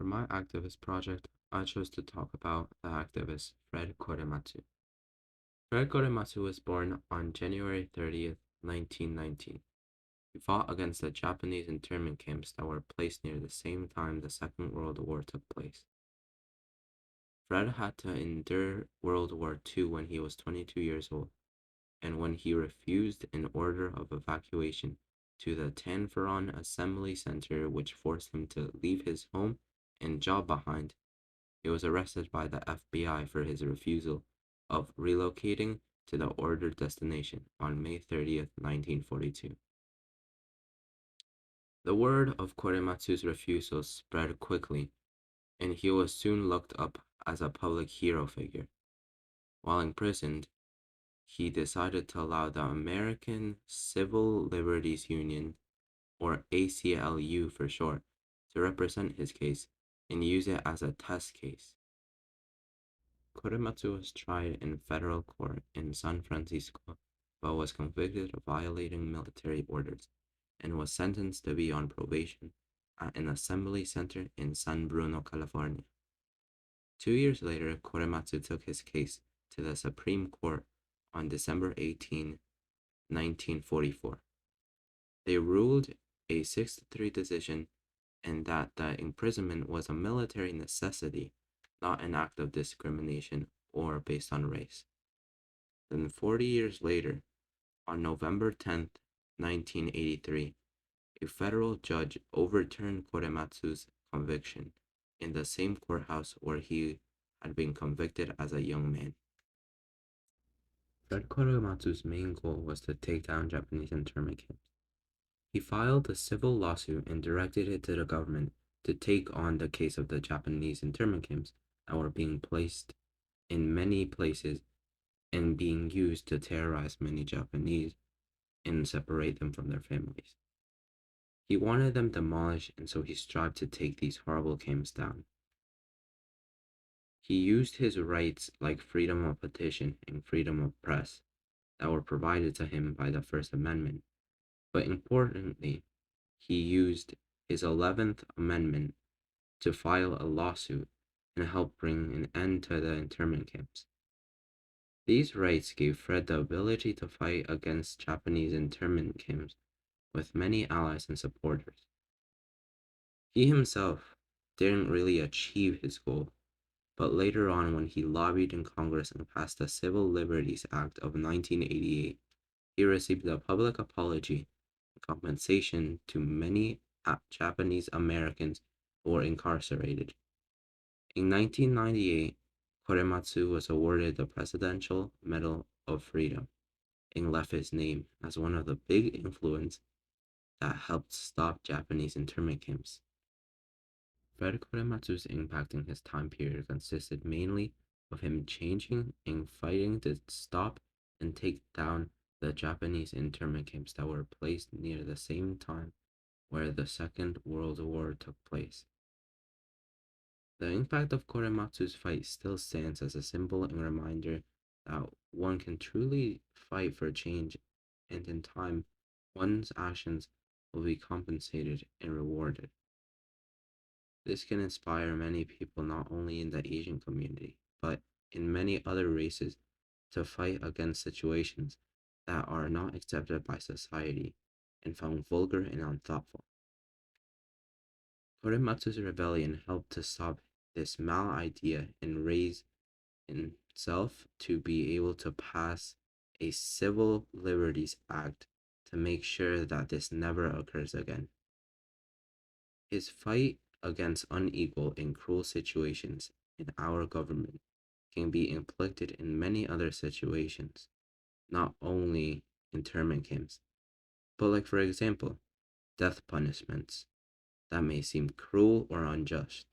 For my activist project, I chose to talk about the activist Fred Korematsu. Fred Korematsu was born on January 30th, 1919. He fought against the Japanese internment camps that were placed near the same time the Second World War took place. Fred had to endure World War II when he was 22 years old, and when he refused an order of evacuation to the Tanforan Assembly Center, which forced him to leave his home and job behind, he was arrested by the FBI for his refusal of relocating to the ordered destination on May 30th, 1942. The word of Korematsu's refusal spread quickly, and he was soon looked up as a public hero figure. While imprisoned, he decided to allow the American Civil Liberties Union, or ACLU for short, to represent his case and use it as a test case. Korematsu was tried in federal court in San Francisco, but was convicted of violating military orders and was sentenced to be on probation at an assembly center in San Bruno, California. 2 years later, Korematsu took his case to the Supreme Court on December 18, 1944. They ruled a 6-3 decision and that the imprisonment was a military necessity, not an act of discrimination or based on race. Then 40 years later, on November 10th, 1983, a federal judge overturned Korematsu's conviction in the same courthouse where he had been convicted as a young man. Fred Korematsu's main goal was to take down Japanese internment camps. He filed a civil lawsuit and directed it to the government to take on the case of the Japanese internment camps that were being placed in many places and being used to terrorize many Japanese and separate them from their families. He wanted them demolished, and so he strived to take these horrible camps down. He used his rights like freedom of petition and freedom of press that were provided to him by the First Amendment, but importantly, he used his 11th Amendment to file a lawsuit and help bring an end to the internment camps. These rights gave Fred the ability to fight against Japanese internment camps with many allies and supporters. He himself didn't really achieve his goal, but later on, when he lobbied in Congress and passed the Civil Liberties Act of 1988, he received a public apology and compensation to many Japanese Americans who were incarcerated. In 1998, Korematsu was awarded the Presidential Medal of Freedom and left his name as one of the big influences that helped stop Japanese internment camps. Fred Korematsu's impact in his time period consisted mainly of him changing and fighting to stop and take down the Japanese internment camps that were placed near the same time where the Second World War took place. The impact of Korematsu's fight still stands as a symbol and reminder that one can truly fight for change, and in time, one's actions will be compensated and rewarded. This can inspire many people not only in the Asian community, but in many other races to fight against situations that are not accepted by society and found vulgar and unthoughtful. Korematsu's rebellion helped to stop this mal idea and raise himself to be able to pass a Civil Liberties Act to make sure that this never occurs again. His fight against unequal and cruel situations in our government can be inflicted in many other situations, not only internment camps, but like for example, death punishments that may seem cruel or unjust.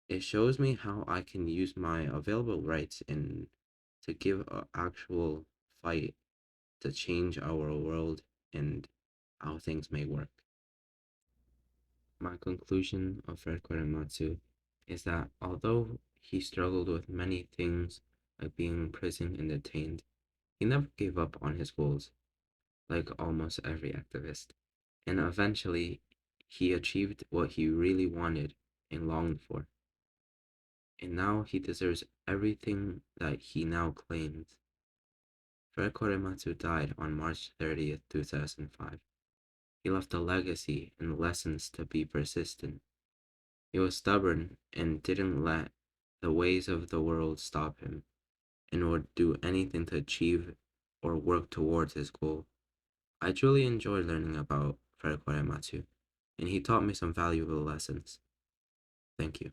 It shows me how I can use my available rights and to give an actual fight to change our world and how things may work. My conclusion of Fred Korematsu is that although he struggled with many things like being imprisoned and detained, he never gave up on his goals, like almost every activist, and eventually he achieved what he really wanted and longed for, and now he deserves everything that he now claims. Fred Korematsu died on March 30th, 2005. He left a legacy and lessons to be persistent. He was stubborn and didn't let the ways of the world stop him, and would do anything to achieve or work towards his goal. I truly enjoyed learning about Fred Korematsu, and he taught me some valuable lessons. Thank you.